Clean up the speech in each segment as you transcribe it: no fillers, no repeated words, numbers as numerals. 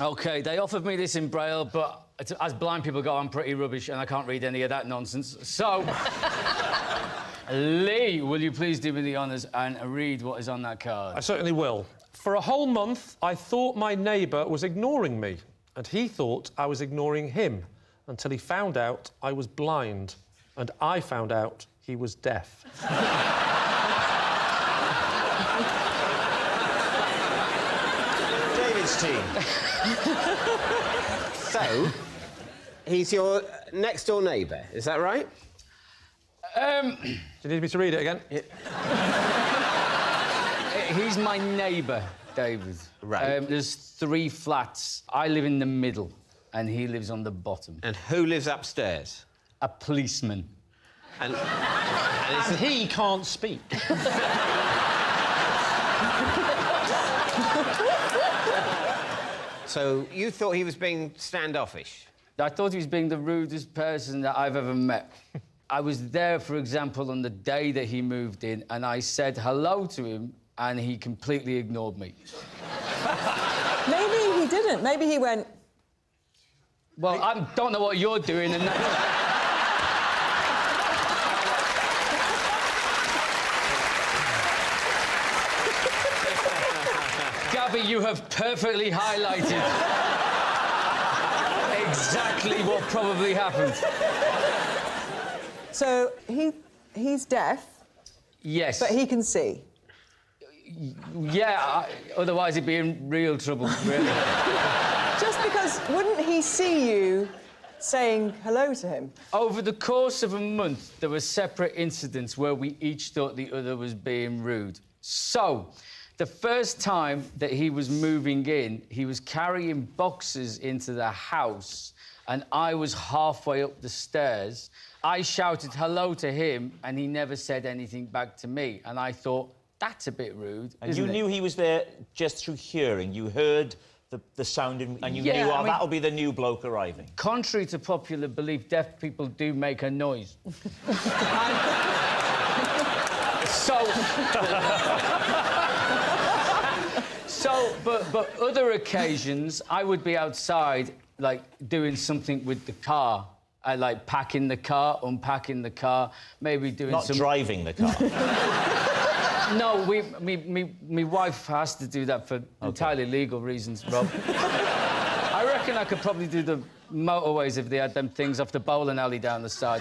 OK, they offered me this in Braille, but as blind people go, I'm pretty rubbish and I can't read any of that nonsense. So, Lee, will you please do me the honours and read what is on that card? I certainly will. For a whole month, I thought my neighbour was ignoring me, and he thought I was ignoring him, until he found out I was blind, and I found out he was deaf. David's team. So, he's your next-door neighbour, is that right? Do you need me to read it again? Yeah. He's my neighbour, David. Right. There's 3 flats. I live in the middle, and he lives on the bottom. And who lives upstairs? A policeman. And he can't speak. So, you thought he was being standoffish? I thought he was being the rudest person that I've ever met. I was there, for example, on the day that he moved in, and I said hello to him, and he completely ignored me. Maybe he didn't. Maybe he went... Well, I don't know what you're doing, and that's... Gabby, you have perfectly highlighted exactly what probably happened. So, he's deaf... Yes. But he can see? Yeah, otherwise he'd be in real trouble, really. Just because, wouldn't he see you saying hello to him? Over the course of a month, there were separate incidents where we each thought the other was being rude. So, the first time that he was moving in, he was carrying boxes into the house, and I was halfway up the stairs. I shouted hello to him, and he never said anything back to me. And I thought, that's a bit rude, And isn't you it? knew he was there just through hearing. You heard the sound and you knew, oh, that'll be the new bloke arriving. Contrary to popular belief, deaf people do make a noise. But other occasions, I would be outside, like, doing something with the car. Like, packing the car, unpacking the car, maybe doing Not driving the car. No, me wife has to do that for entirely legal reasons, Rob. I reckon I could probably do the motorways if they had them things off the bowling alley down the side.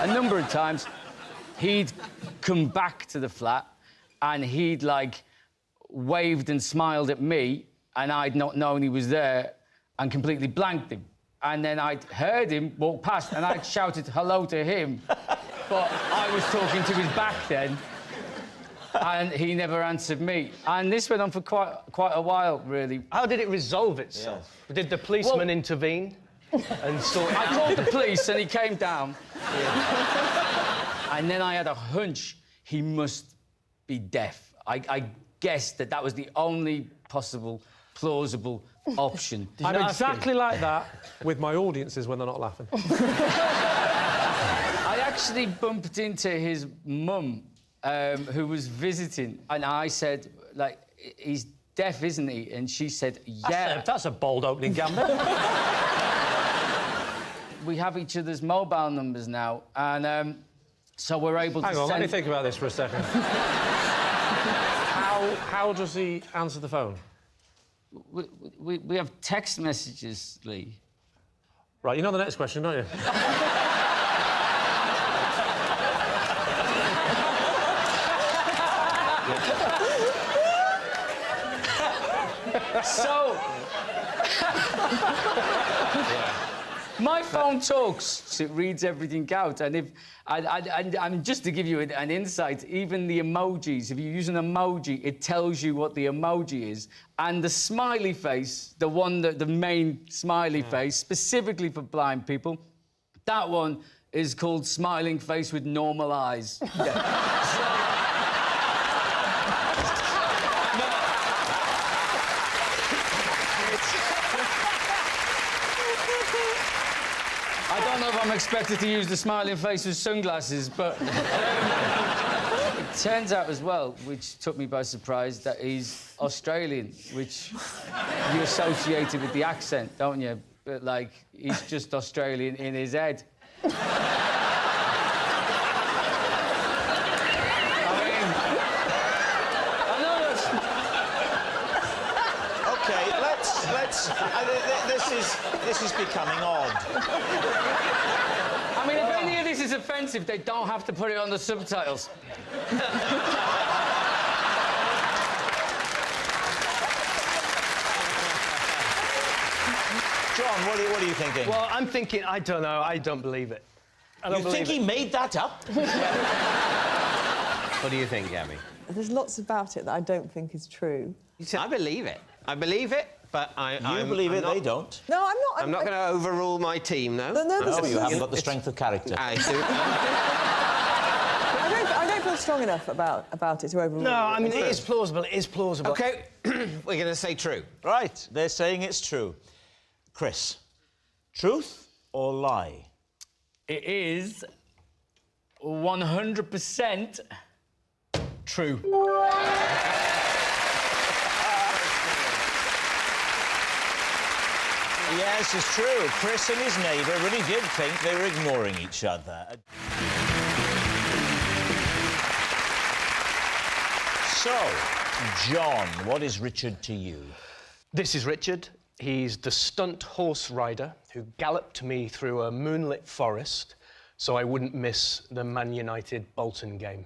A number of times, he'd come back to the flat and he'd, like, waved and smiled at me, and I'd not known he was there and completely blanked him. And then I'd heard him walk past and I'd shouted hello to him, but I was talking to his back then, and he never answered me. And this went on for quite a while, really. How did it resolve itself? Yeah. Did the policeman intervene and sort it out? I called the police and he came down. And then I had a hunch he must be deaf. I guessed that was the only possible, plausible option. I'm exactly like that with my audiences when they're not laughing. I actually bumped into his mum, who was visiting, and I said, like, he's deaf, isn't he? And she said, yeah. That's a bold opening gambit. We have each other's mobile numbers now, and so we're able to Hang on, send... let me think about this for a second. How does he answer the phone? We have text messages, Lee. Right, you know the next question, don't you? So... My phone talks, it reads everything out, and if... And just to give you an insight, even the emojis, if you use an emoji, it tells you what the emoji is. And the smiley face, the main smiley face, specifically for blind people, that one is called smiling face with normal eyes. Yeah. I don't know if I'm expected to use the smiling face with sunglasses, but... It turns out as well, which took me by surprise, that he's Australian, which you associated with the accent, don't you? But, like, he's just Australian in his head. This is becoming odd. I mean, if any of this is offensive, they don't have to put it on the subtitles. John, what are you thinking? Well, I'm thinking, I don't know, I don't believe it. You think he made that up? What do you think, Gabby? There's lots about it that I don't think is true. I believe it. I believe it, but You believe it, they don't. No, I'm not. I'm not going to overrule my team, though. No, You haven't got the strength of character. I do. I don't feel strong enough about it to overrule. No, I mean, it is plausible, it is plausible. OK, we're going to say true. Right, they're saying it's true. Chris, truth or lie? It is 100% true. Yes, it's true. Chris and his neighbour really did think they were ignoring each other. So, John, what is Richard to you? This is Richard. He's the stunt horse rider who galloped me through a moonlit forest so I wouldn't miss the Man United Bolton game.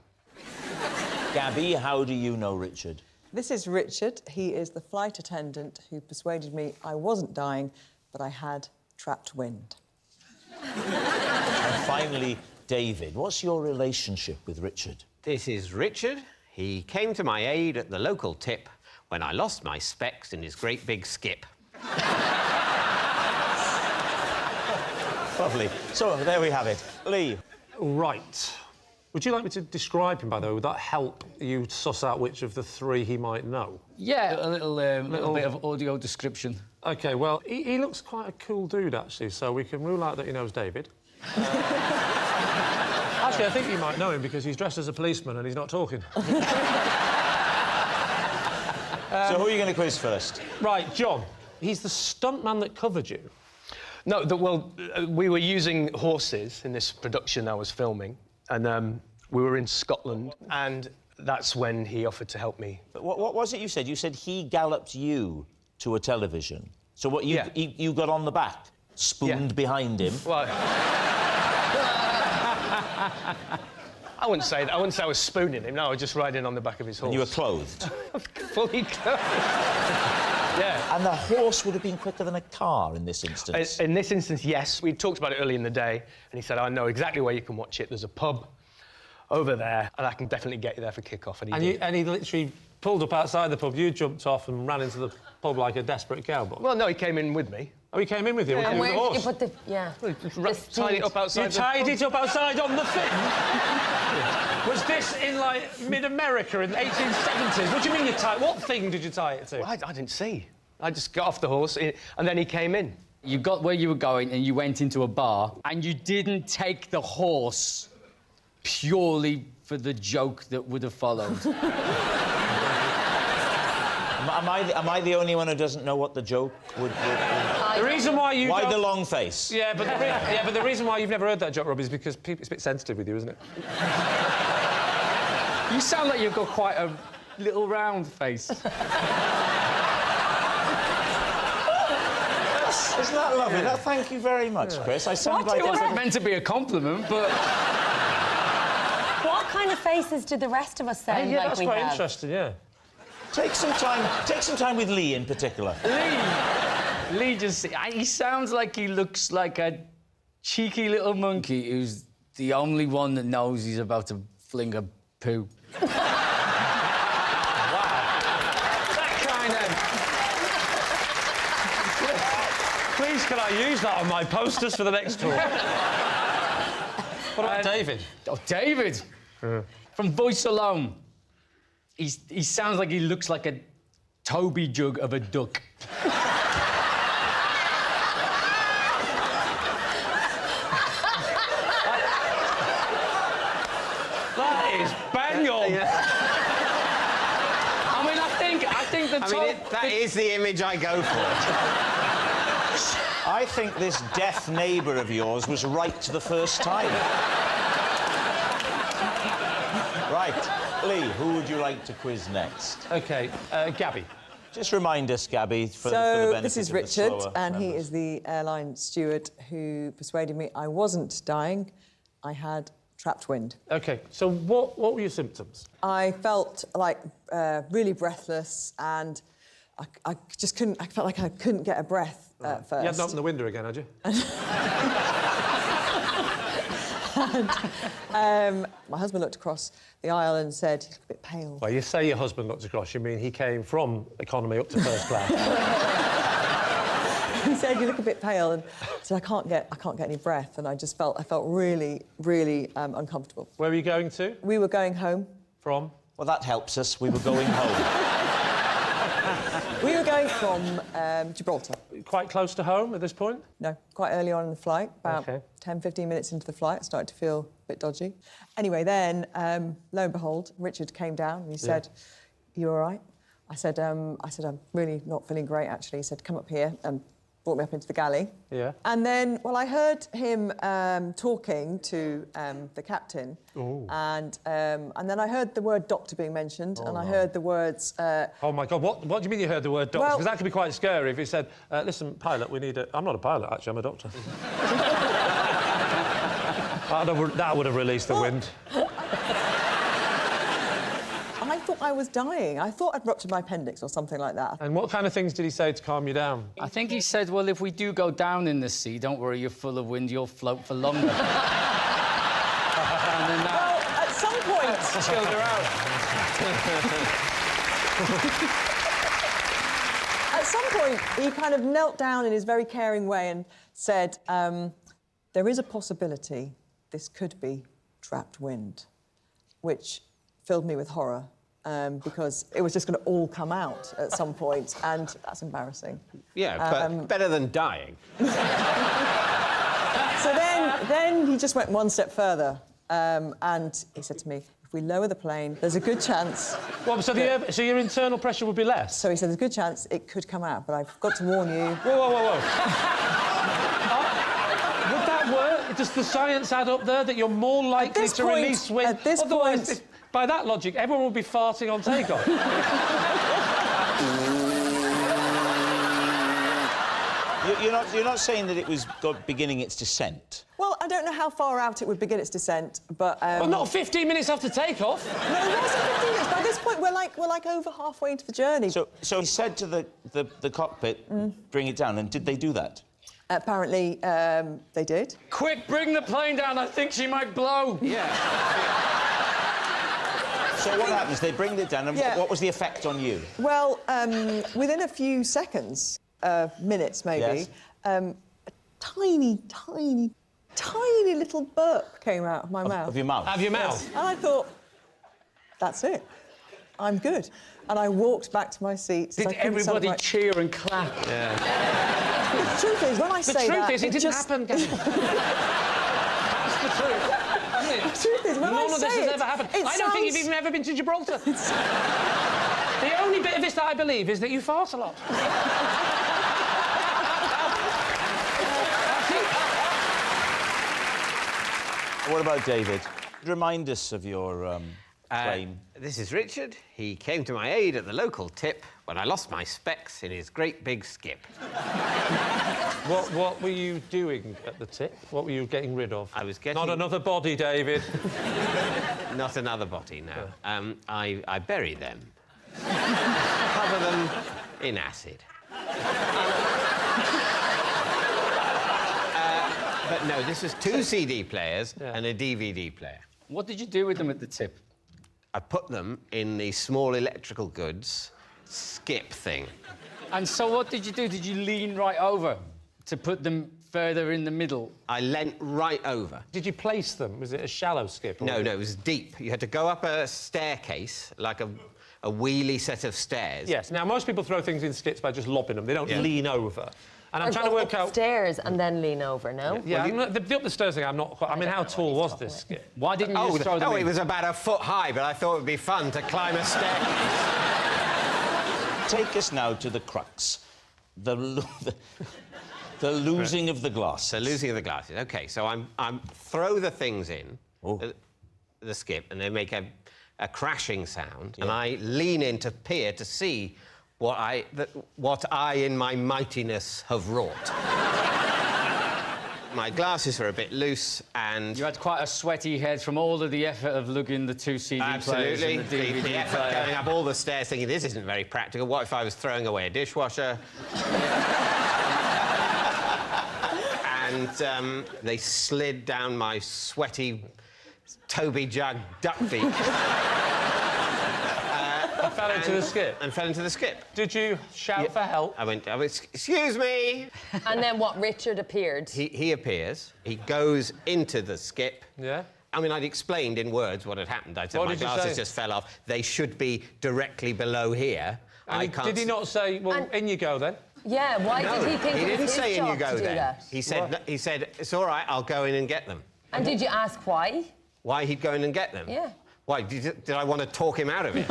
Gabby, how do you know Richard? This is Richard. He is the flight attendant who persuaded me I wasn't dying, but I had trapped wind. And finally, David, what's your relationship with Richard? This is Richard. He came to my aid at the local tip when I lost my specs in his great big skip. Lovely. So, there we have it. Lee. Right. Would you like me to describe him, by the way? Would that help you suss out which of the three he might know? Yeah, a little bit of audio description. OK, well, he looks quite a cool dude, actually, so we can rule out that he knows David. Actually, I think you might know him because he's dressed as a policeman and he's not talking. So who are you going to quiz first? Right, John. He's the stuntman that covered you. No, we were using horses in this production I was filming, and we were in Scotland, and that's when he offered to help me. But what was it you said? You said he galloped you to a television. So what, you got on the back, spooned behind him? Well... I wouldn't say that. I wouldn't say I was spooning him. No, I was just riding on the back of his horse. And you were clothed? Fully clothed. Yeah. And the horse would have been quicker than a car in this instance? In this instance, yes. We talked about it early in the day, and he said, I know exactly where you can watch it. There's a pub over there, and I can definitely get you there for kick-off. And he literally pulled up outside the pub, you jumped off and ran into the pub like a desperate cowboy. Well, no, he came in with me. Oh, he came in with you? Yeah, And with where the did horse? you put the... Yeah. Tied it up outside You tied it up outside on the thing? Was this in, like, mid-America in the 1870s? What do you mean you tied... What thing did you tie it to? Well, I didn't see. I just got off the horse, and then he came in. You got where you were going and you went into a bar and you didn't take the horse purely for the joke that would have followed. Am I the only one who doesn't know what the joke would... The reason why you Why don't... the long face? Yeah, but the reason why you've never heard that joke, Rob, is because it's a bit sensitive with you, isn't it? You sound like you've got quite a little round face. Isn't that lovely? Yeah. Thank you very much, Chris. I sound like... It wasn't meant to be a compliment, but... What kind of faces do the rest of us sound like that's we quite have? interesting, yeah. Take some time with Lee in particular. Lee just... He sounds like he looks like a cheeky little monkey who's the only one that knows he's about to fling a poo. Wow. That kind of... Please, can I use that on my posters for the next tour? What about David? Oh, David! From voice alone. He sounds like he looks like a Toby jug of a duck. That is bang That is the image I go for. I think this deaf neighbour of yours was right the first time. Right. Lee, who would you like to quiz next? OK, Gabby. Just remind us, Gabby, for the benefit this is of the Richard, slower and he members. is the airline steward who persuaded me I wasn't dying. I had trapped wind. OK, so what were your symptoms? I felt like really breathless, and I just couldn't. I felt like I couldn't get a breath at first. You hadn't opened the window again, had you? My husband looked across the aisle and said, "You look a bit pale." Well, you say your husband looked across, you mean he came from economy up to first class. He said, "You look a bit pale," and I said, "I can't get any breath," and I felt really, really uncomfortable. Where were you going to? We were going home. From? Well, that helps us. We were going home. We were going from Gibraltar. Quite close to home at this point? No, quite early on in the flight, about OK. 10, 15 minutes into the flight, I started to feel a bit dodgy. Anyway, then, lo and behold, Richard came down and he said, "You all right?" I said, "I'm really not feeling great, actually." He said, "Come up here," and brought me up into the galley. Yeah. And then, well, I heard him talking to the captain. Ooh. And then I heard the word doctor being mentioned, and I heard the words... Oh, my God, what do you mean you heard the word doctor? Well- Because that could be quite scary if he said, listen, pilot, we need a... I'm not a pilot, actually, I'm a doctor. That would have released the wind. I thought I was dying. I thought I'd ruptured my appendix or something like that. And what kind of things did he say to calm you down? I think he said, well, if we do go down in the sea, don't worry, you're full of wind, you'll float for longer. And then that Well, at some point... chilled her out. At some point, he kind of knelt down in his very caring way and said, there is a possibility this could be trapped wind, which filled me with horror, because it was just going to all come out at some point, and that's embarrassing. Yeah, but better than dying. So then he just went one step further, and he said to me, "If we lower the plane, there's a good chance..." Well, so your internal pressure would be less? So he said, "There's a good chance it could come out, but I've got to warn you..." Whoa. Would that work? Does the science add up there that you're more likely to release wind? At this Otherwise, point... by that logic, everyone would be farting on takeoff. You're not saying that it was beginning its descent? Well, I don't know how far out it would begin its descent, but... Well, not 15 minutes after takeoff. No, it wasn't 15 minutes. By this point, we're like over halfway into the journey. So he said to the cockpit, bring it down, and did they do that? Apparently, they did. Quick, bring the plane down, I think she might blow. Yeah. So what happens? They bring it down, and Yeah. what was the effect on you? Well, within a few seconds, minutes maybe, a tiny little burp came out of my mouth. Of your mouth? Have your mouth? And I thought, that's it. I'm good. And I walked back to my seat. Did everybody cheer and clap? Yeah. The truth is, when I say that... The truth is, it didn't happen, Gavin. That's the truth. The truth is, when I None of this say has it, ever happened. it I don't think you've sounds- even ever been to Gibraltar. The only bit of this that I believe is that you fart a lot. What about David? Remind us of your claim. This is Richard. He came to my aid at the local tip when I lost my specs in his great big skip. What were you doing at the tip? What were you getting rid of? I was getting... Not another body, David. Not another body, no. I bury them. Cover them in acid. But no, this was 2 CD players and a DVD player. What did you do with them at the tip? I put them in the small electrical goods skip thing. And so what did you do? Did you lean right over to put them further in the middle? I leant right over. Did you place them? Was it a shallow skip? Or No, it was deep. You had to go up a staircase, like a wheelie set of stairs. Yes. Now, most people throw things in skips by just lobbing them. They don't lean over. And I'm trying to work out... Upstairs and then lean over, no? Yeah, the up the stairs thing, I'm not quite... I mean, how tall was this skip? Why didn't you just throw them in? It was about a foot high, but I thought it would be fun to climb a staircase. take us now to the crux. The losing of the glasses. The losing of the glasses. OK, so I'm throw the things in, the skip, and they make a crashing sound, and I lean in to peer to see what I, in my mightiness, have wrought. My glasses were a bit loose, and... You had quite a sweaty head from all of the effort of lugging the 2 CD players Absolutely. and the DVD The effort player. going up all the stairs thinking, this isn't very practical. What if I was throwing away a dishwasher? And they slid down my sweaty Toby jug duck beak. And fell into the skip? And fell into the skip. Did you shout for help? I went, excuse me! And then what? Richard appeared. He appears. He goes into the skip. Yeah? I mean, I'd explained in words what had happened. I said, What my did you glasses say? just fell off. They should be directly below here. And did he not say, well, in you go, then? Yeah, why did he think He it was didn't his say in you job go to do then. that? He said, it's all right, I'll go in and get them. And did you ask why? Why he'd go in and get them? Yeah. Why, did I want to talk him out of it?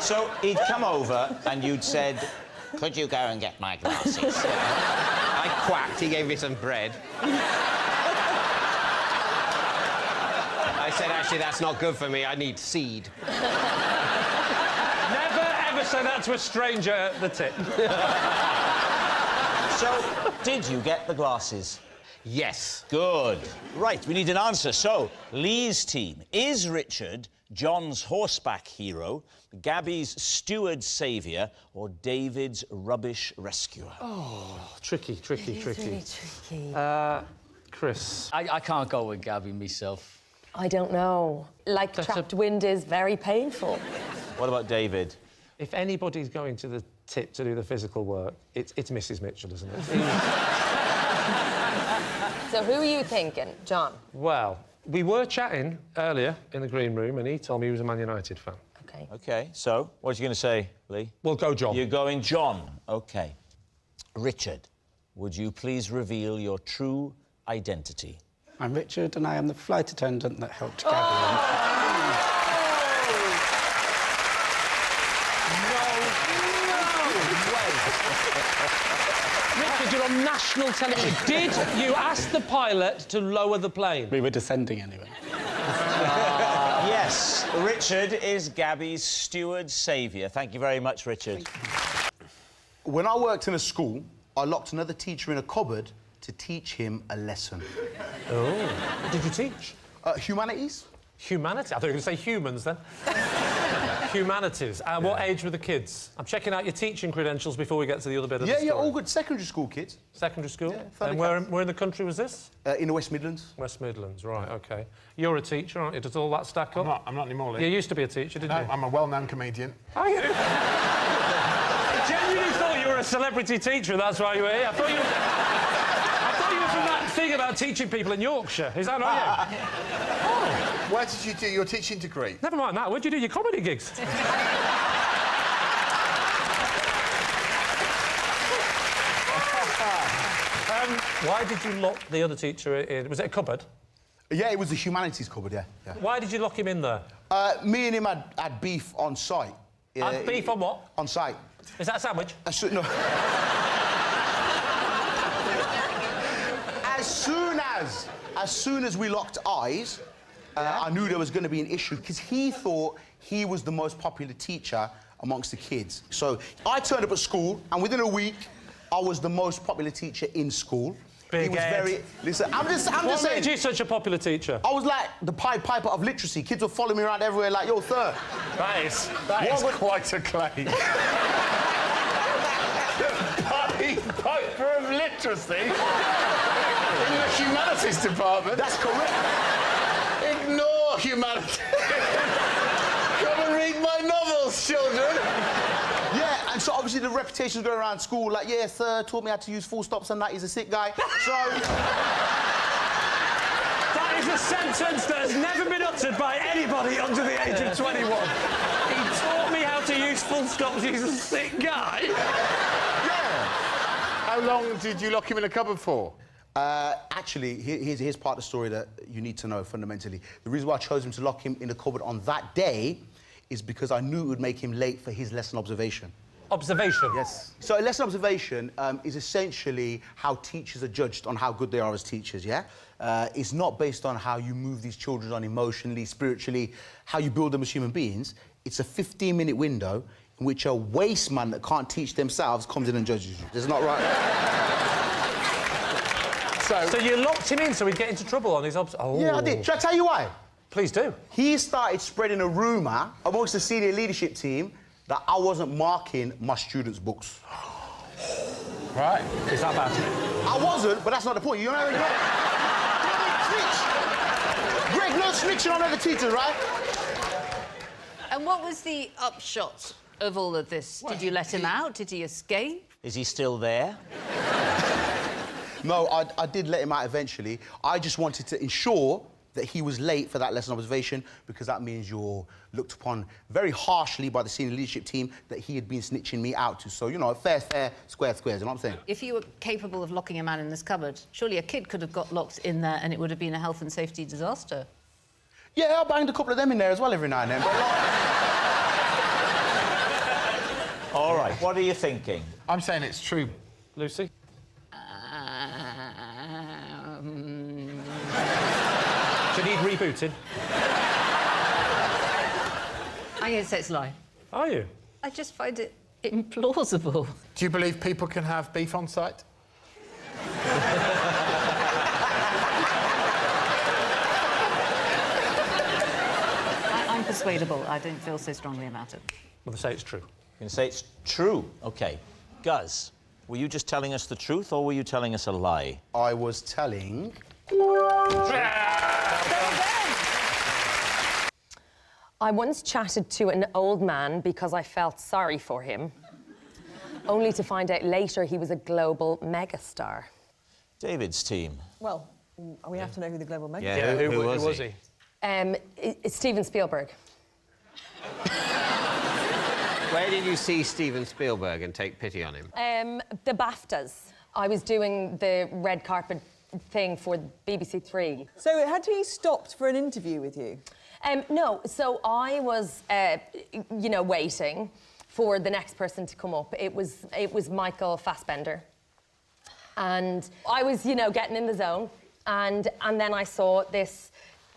So he'd come over and you'd said, could you go and get my glasses? I quacked, he gave me some bread. I said, actually, that's not good for me, I need seed. Never, ever say that to a stranger at the tip. So, did you get the glasses? Yes. Good. Right, we need an answer. So, Lee's team. Is Richard John's horseback hero, Gabby's steward saviour, or David's rubbish rescuer? Oh, tricky. Really tricky. Chris. I can't go with Gabby myself. I don't know. Like, trapped wind is very painful. What about David? If anybody's going to the tip to do the physical work, it's Mrs. Mitchell, isn't it? So who are you thinking, John? Well, we were chatting earlier in the green room, and he told me he was a Man United fan. OK. OK, so, what are you going to say, Lee? We'll go John. You're going John. OK. Richard, would you please reveal your true identity? I'm Richard, and I am the flight attendant that helped Gabby. Richard, you're on national television. Did you ask the pilot to lower the plane? We were descending anyway. Yes, Richard is Gabby's steward saviour. Thank you very much, Richard. When I worked in a school, I locked another teacher in a cupboard to teach him a lesson. Oh. What did you teach? Humanities. Humanities? I thought you were going to say humans, then. Humanities. What age were the kids? I'm checking out your teaching credentials before we get to the other bit of the story. Yeah, all good. Secondary school kids. Secondary school? Yeah, and where in the country was this? In the West Midlands. West Midlands, right, OK. You're a teacher, aren't you? Does all that stack up? I'm not anymore, Lee. You used to be a teacher, didn't you? I'm a well-known comedian. Are you? I genuinely thought you were a celebrity teacher, that's why you were here. I thought you were from that thing about teaching people in Yorkshire. Is that right? Where did you do your teaching degree? Never mind that. Where'd you do your comedy gigs? Why did you lock the other teacher in? Was it a cupboard? Yeah, it was the humanities cupboard, yeah. Why did you lock him in there? Me and him had beef on site. Had beef on what? On site. Is that a sandwich? No. As soon as we locked eyes, I knew there was going to be an issue because he thought he was the most popular teacher amongst the kids. So I turned up at school, and within a week, I was the most popular teacher in school. Big he was head. very... Listen, I'm just What saying... made you such a popular teacher? I was like the Pied Piper of literacy. Kids were following me around everywhere like, yo, sir. That is quite a claim. Pied Piper of literacy? In the humanities department? That's correct. Ignore humanities. Come and read my novels, children. Yeah, and so obviously the reputation's going around school, like, yeah, sir, taught me how to use full stops and that, he's a sick guy. So... That is a sentence that has never been uttered by anybody under the age of 21. He taught me how to use full stops, he's a sick guy. Yeah. How long did you lock him in a cupboard for? Actually, here's part of the story that you need to know fundamentally. The reason why I chose him to lock him in the cupboard on that day is because I knew it would make him late for his lesson observation. Observation? Yes. So a lesson observation is essentially how teachers are judged on how good they are as teachers, yeah? It's not based on how you move these children on emotionally, spiritually, how you build them as human beings. It's a 15-minute window in which a waste man that can't teach themselves comes in and judges you. That's not right. So you locked him in so he'd get into trouble on his Oh. Yeah, I did. Should I tell you why? Please do. He started spreading a rumour amongst the senior leadership team that I wasn't marking my students' books. Right. Is that bad? I wasn't, but that's not the point. You know what I mean? Greg, no snitching on other teachers, right? And what was the upshot of all of this? Did you let him out? Did he escape? Is he still there? No, I did let him out eventually. I just wanted to ensure that he was late for that lesson observation because that means you're looked upon very harshly by the senior leadership team that he had been snitching me out to. So, you know, fair, square, squares, you know what I'm saying? If you were capable of locking a man in this cupboard, surely a kid could have got locked in there and it would have been a health and safety disaster. Yeah, I banged a couple of them in there as well every now and then. But All right, what are you thinking? I'm saying it's true. Lucy? Do you need rebooting? I'm going to say it's a lie. Are you? I just find it implausible. Do you believe people can have beef on site? I'm persuadable. I don't feel so strongly about it. Well, they say it's true. You can say it's true. OK. Guz, were you just telling us the truth or were you telling us a lie? I was telling... I once chatted to an old man because I felt sorry for him, only to find out later he was a global megastar. David's team. Well, we have to know who the global megastar Yeah, Who was he? It's Steven Spielberg. Where did you see Steven Spielberg and take pity on him? The BAFTAs. I was doing the red carpet thing for BBC Three. So had he stopped for an interview with you? No, so I was, you know, waiting for the next person to come up. It was Michael Fassbender. And I was, you know, getting in the zone. And then I saw this,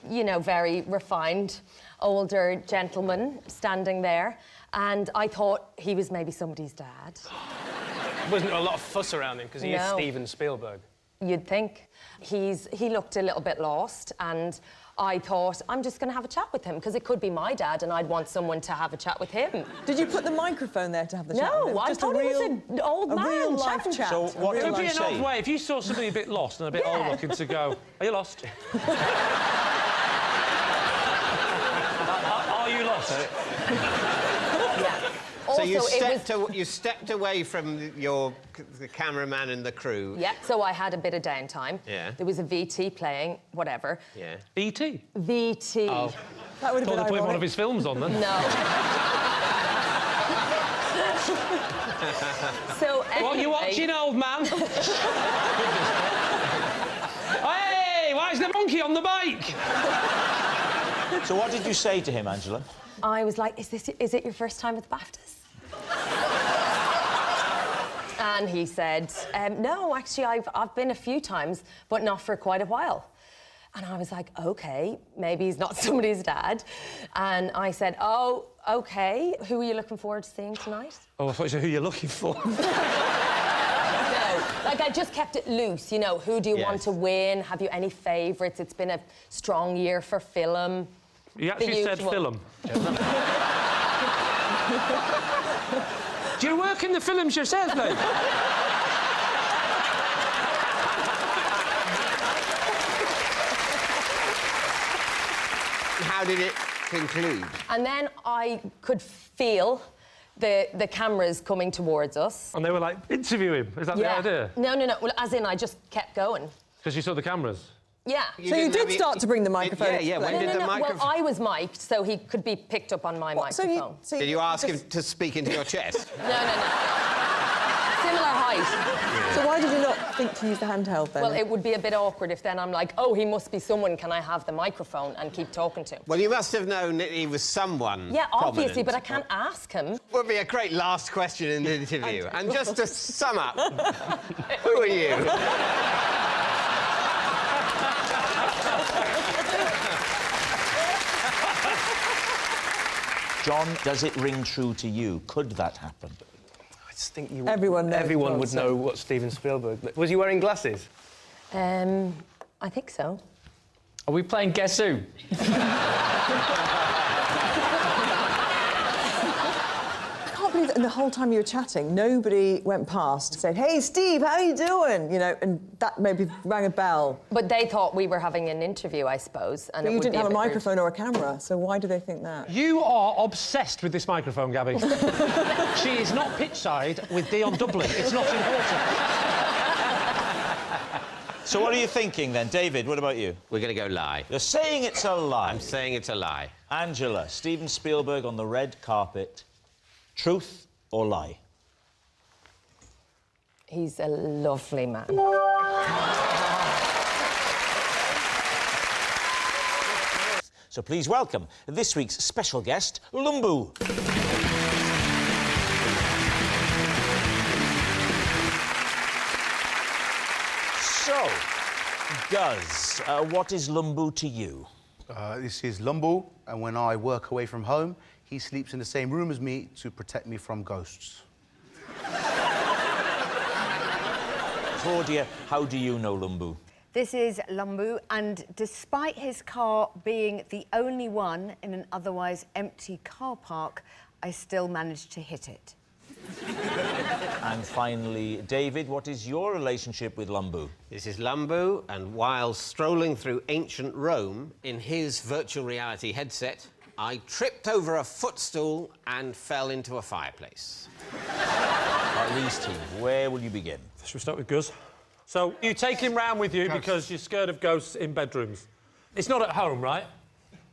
you know, very refined, older gentleman standing there. And I thought he was maybe somebody's dad. Wasn't there a lot of fuss around him because he is Steven Spielberg? You'd think. He looked a little bit lost, and I thought, I'm just going to have a chat with him, because it could be my dad, and I'd want someone to have a chat with him. Did you put the microphone there to have the chat with him? No, I thought he was an old man. A real-life chat. So what It would did be you an say? odd way if you saw somebody a bit lost and a bit old looking to go, are you lost? Are you lost? So Also, you stepped away from the cameraman and the crew. Yeah, so I had a bit of downtime. Yeah. There was a VT playing, whatever. Yeah. E.T.? VT. Oh. That would have Thought been they put one ironic. of his films on then. No. So anyway... What are you watching, old man? Hey, why is the monkey on the bike? So what did you say to him, Angela? I was like, is it your first time at the BAFTAs? And he said, no, actually, I've been a few times, but not for quite a while. And I was like, OK, maybe he's not somebody's dad. And I said, oh, OK, who are you looking forward to seeing tonight? Oh, I thought you said who you're looking for. No, like, I just kept it loose, you know, who do you want to win? Have you any favourites? It's been a strong year for film. He actually said film. Do you work in the films yourself, mate? How did it conclude? And then I could feel the cameras coming towards us. And they were like, interview him. Is that the idea? No. Well, as in, I just kept going. Because you saw the cameras? Yeah. So you did start to bring the microphone. When did the microphone... Well, I was mic'd, so he could be picked up on my microphone. Did you ask him to speak into your chest? No. Similar similar height. So why did you not think to use the handheld then? Well, it would be a bit awkward if then I'm like, oh, he must be someone, can I have the microphone and keep talking to him? Well, you must have known that he was someone Yeah, obviously, prominent. but I can't ask him. Would be a great last question in the interview. And just to sum up, who are you? John, does it ring true to you? Could that happen? I just think you... Everyone knows Everyone the would answer. know what Steven Spielberg... Was he wearing glasses? I think so. Are we playing Guess Who? I can't believe that in the whole time you were chatting, nobody went past, said, hey, Steve, how are you doing? You know, and that maybe rang a bell. But they thought we were having an interview, I suppose. And But it you would didn't be have a bit rude. microphone or a camera, so why do they think that? You are obsessed with this microphone, Gabby. She is not pitch-side with Dion Dublin. It's not important. So what are you thinking, then? David, what about you? We're going to go lie. You're saying it's a lie. I'm saying it's a lie. Angela, Steven Spielberg on the red carpet. Truth or lie? He's a lovely man. So please welcome this week's special guest, Lumbu. So, Guz, what is Lumbu to you? This is Lumbu, and when I work away from home, he sleeps in the same room as me to protect me from ghosts. Claudia, how do you know Lumbu? This is Lumbu, and despite his car being the only one in an otherwise empty car park, I still managed to hit it. And finally, David, what is your relationship with Lumbu? This is Lumbu, and while strolling through ancient Rome in his virtual reality headset, I tripped over a footstool and fell into a fireplace. Lee's team, where will you begin? Should we start with Guz? So, you take him round with you because you're scared of ghosts in bedrooms. It's not at home, right?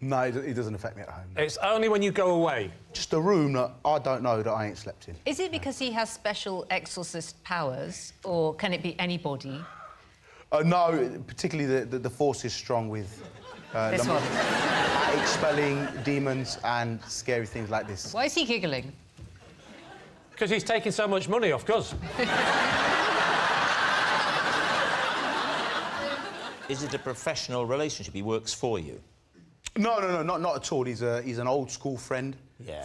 No, it doesn't affect me at home. It's only when you go away. Just a room that I don't know that I ain't slept in. Is it because he has special exorcist powers, or can it be anybody? No, particularly the force is strong with This one. expelling demons and scary things like this. Why is he giggling? Because he's taking so much money off Guz. Is it a professional relationship? He works for you? No, not at all. He's an old school friend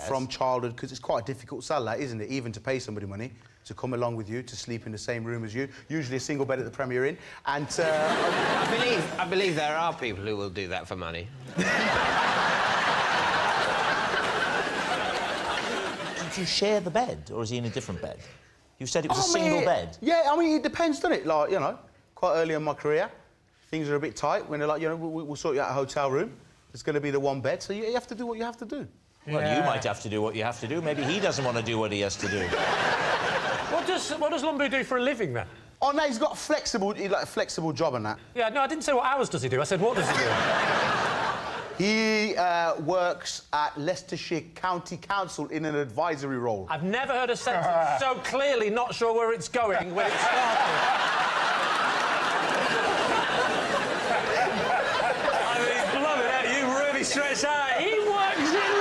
from childhood, because it's quite a difficult sell, that, isn't it? Even to pay somebody money to come along with you, to sleep in the same room as you, usually a single bed at the Premier Inn, and... I believe there are people who will do that for money. Did you share the bed, or is he in a different bed? You said it was a single bed. Yeah, I mean, it depends, doesn't it? Like, you know, quite early in my career, things are a bit tight, when they're like, you know, we'll sort you out a hotel room. It's going to be the one bed, so you have to do what you have to do. Well, you might have to do what you have to do. Maybe he doesn't want to do what he has to do. What does Lumbu do for a living, then? Oh, no, he's got a flexible job and that. Yeah, no, I didn't say what hours does he do. I said, what does he do? He works at Leicestershire County Council in an advisory role. I've never heard a sentence so clearly not sure where it's going when it started. I mean, blimey, that you really stretched out. He works in...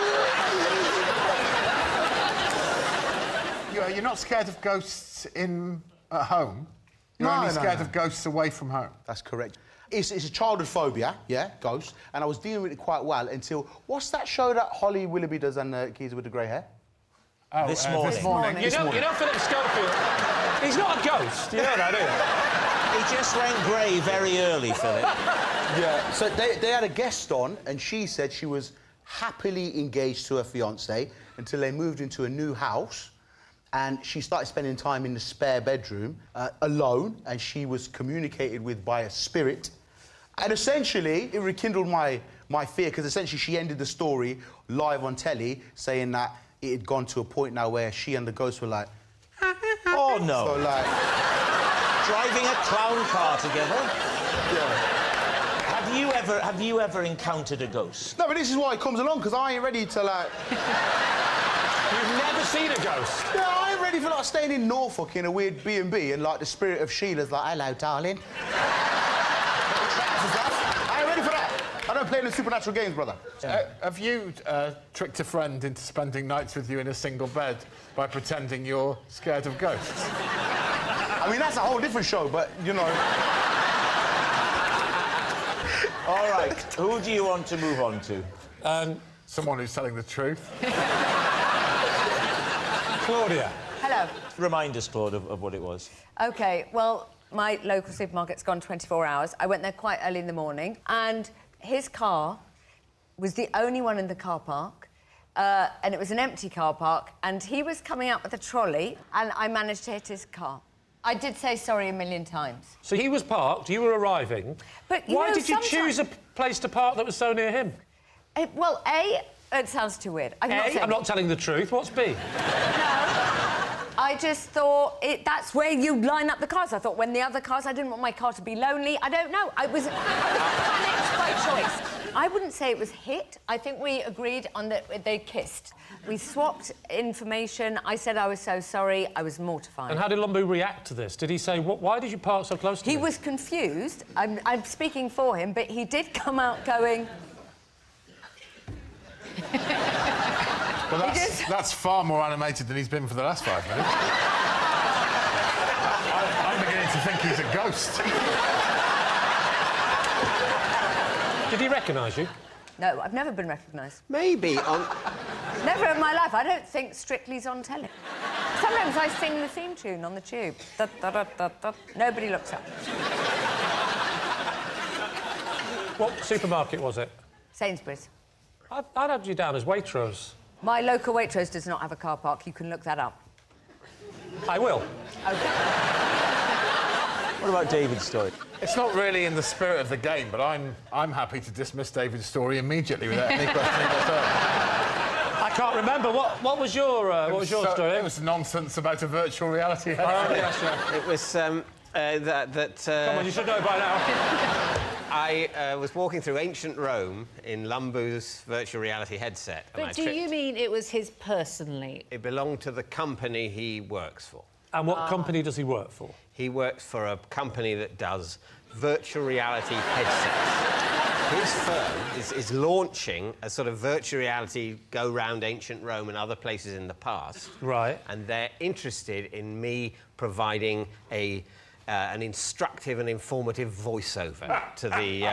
You're not scared of ghosts at home? You're only scared of ghosts away from home? That's correct. It's a childhood phobia, yeah, ghosts, and I was dealing with it quite well until... What's that show that Holly Willoughby does and Keys with the grey hair? Oh, This morning. You know Philip Schofield? He's not a ghost, you know that, do you? He just went grey very early, Philip. Yeah, so they had a guest on, and she said she was happily engaged to her fiancé until they moved into a new house, and she started spending time in the spare bedroom alone, and she was communicated with by a spirit. And essentially, it rekindled my fear, because essentially she ended the story live on telly, saying that it had gone to a point now where she and the ghost were like... Oh, no. So, like... Driving a clown car together? Yeah. Have you ever encountered a ghost? No, but this is why it comes along, because I ain't ready to, like... You've never seen a ghost? No, I ain't ready for, like, staying in Norfolk in a weird B&B and, like, the spirit of Sheila's like, hello, darling. I ain't ready for that. I don't play in the supernatural games, brother. Have you tricked a friend into spending nights with you in a single bed by pretending you're scared of ghosts? I mean, that's a whole different show, but, you know... All right, who do you want to move on to? Someone who's telling the truth. Claudia. Hello. Remind us, Claude, of what it was. OK, well, my local supermarket's gone 24 hours. I went there quite early in the morning, and his car was the only one in the car park, and it was an empty car park, and he was coming out with a trolley, and I managed to hit his car. I did say sorry a million times. So he was parked, you were arriving. But, why did you choose a place to park that was so near him? Well, A, it sounds too weird. I'm not telling the truth. What's B? No. I just thought that's where you line up the cars. I thought when the other cars, I didn't want my car to be lonely. I don't know. I was panicked by choice. I wouldn't say it was hit. I think we agreed on that they kissed. We swapped information. I said I was so sorry. I was mortified. And how did Lumbu react to this? Did he say, why did you park so close to me? He was confused. I'm speaking for him, but he did come out going... Well, that's far more animated than he's been for the last 5 minutes. I'm beginning to think he's a ghost. Did he recognise you? No, I've never been recognised. Maybe on... Never in my life. I don't think Strictly's on telly. Sometimes I sing the theme tune on the tube. Da, da, da, da, da. Nobody looks up. What supermarket was it? Sainsbury's. I'd have you down as Waitrose. My local Waitrose does not have a car park. You can look that up. I will. OK. What about David's story? It's not really in the spirit of the game, but I'm happy to dismiss David's story immediately without any questioning whatsoever. I can't remember. What was your story? It was nonsense about a virtual reality Oh, headset. yes, yeah. It was Come on, you should know by now. I was walking through ancient Rome in Lumbu's virtual reality headset. But do you mean it was his personally? It belonged to the company he works for. And what company does he work for? He works for a company that does virtual reality headsets. His firm is launching a sort of virtual reality go round ancient Rome and other places in the past. Right. And they're interested in me providing an instructive and informative voiceover to the...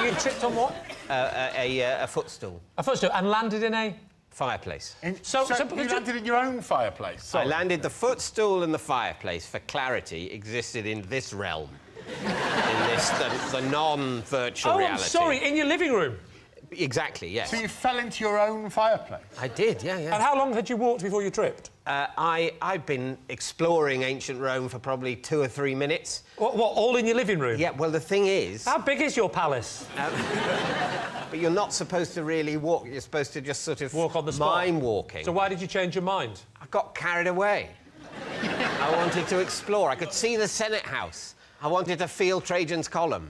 You tripped on what? A footstool. A footstool, and landed in a... Fireplace. So you landed in your own fireplace? Sorry. I landed the footstool and the fireplace, for clarity, existed in this realm. In this, the non-virtual reality. Oh, sorry, in your living room? Exactly, yes. So you fell into your own fireplace? I did, yeah. And how long had you walked before you tripped? I've been exploring ancient Rome for probably 2 or 3 minutes. What, all in your living room? Yeah, well, the thing is... How big is your palace? But you're not supposed to really walk. You're supposed to just sort of... Walk on the spot? Mime walking. So why did you change your mind? I got carried away. I wanted to explore. I could see the Senate House. I wanted to feel Trajan's column.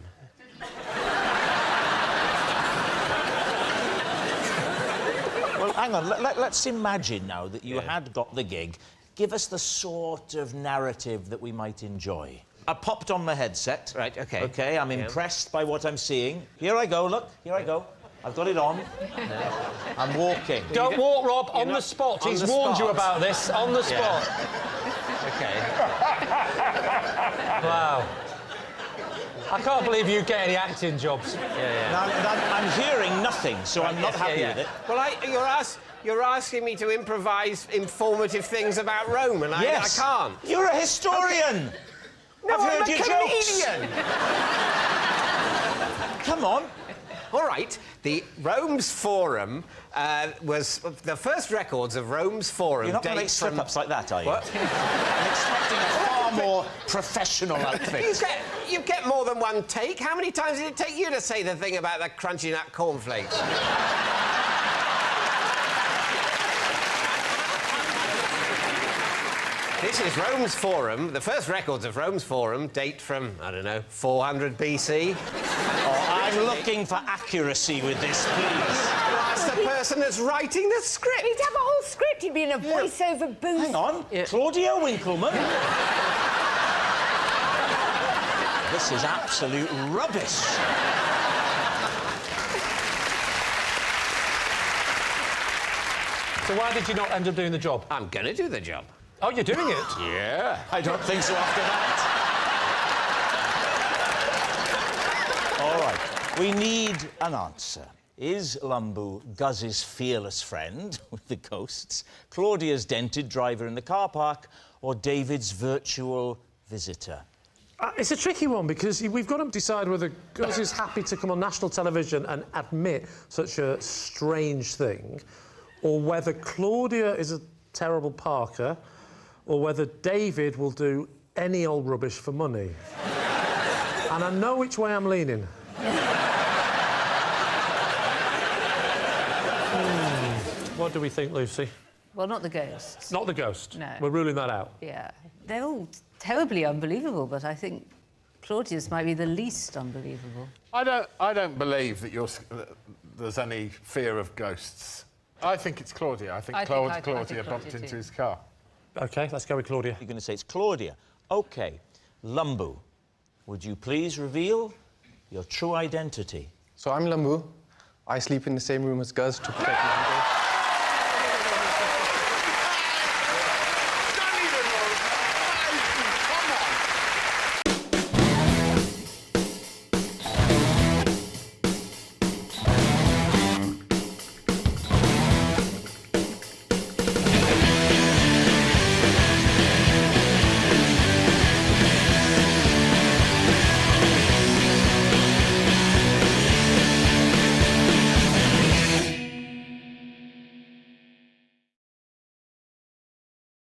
Well, hang on. Let's imagine now that you had got the gig. Give us the sort of narrative that we might enjoy. I popped on my headset. Right, OK. OK, I'm impressed by what I'm seeing. Here I go, look. Here I go. I've got it on. I'm walking. Don't walk, Rob, on the spot. He's warned you about this. On the spot. OK. Wow. I can't believe you get any acting jobs. Now, I'm hearing nothing, so I'm not happy with it. Well, you're asking me to improvise informative things about Rome, and I can't. You're a historian. Okay. No, I've heard I'm a your comedian. Jokes. Come on. All right. The Rome's Forum was the first records of Rome's Forum. You're not going to make slip-ups like that, are you? What? I'm expecting a far more professional outfit. You get more than one take. How many times did it take you to say the thing about the crunchy nut cornflakes? This is Rome's Forum. The first records of Rome's Forum date from, I don't know, 400 BC. Oh, I'm looking for accuracy with this, please. That's the person that's writing the script. He'd have a whole script. He'd be in a voiceover booth. Hang on. Claudia Winkleman. This is absolute rubbish. So why did you not end up doing the job? I'm going to do the job. Oh, you're doing it? Yeah. I don't think so after that. All right. We need an answer. Is Lumbu Guz's fearless friend with the ghosts, Claudia's dented driver in the car park, or David's virtual visitor? It's a tricky one because we've got to decide whether Guz is happy to come on national television and admit such a strange thing, or whether Claudia is a terrible parker, or whether David will do any old rubbish for money. And I know which way I'm leaning. What do we think, Lucy? Well, not the ghosts. Not the ghost? No. We're ruling that out? Yeah. They're all terribly unbelievable, but I think Claudia's might be the least unbelievable. I don't believe that there's any fear of ghosts. I think it's Claudia. I think Claudia bumped into his car. OK, let's go with Claudia. You're going to say it's Claudia. OK. Lumbu, would you please reveal your true identity? So I'm Lambu. I sleep in the same room as Guz to protect my ghost.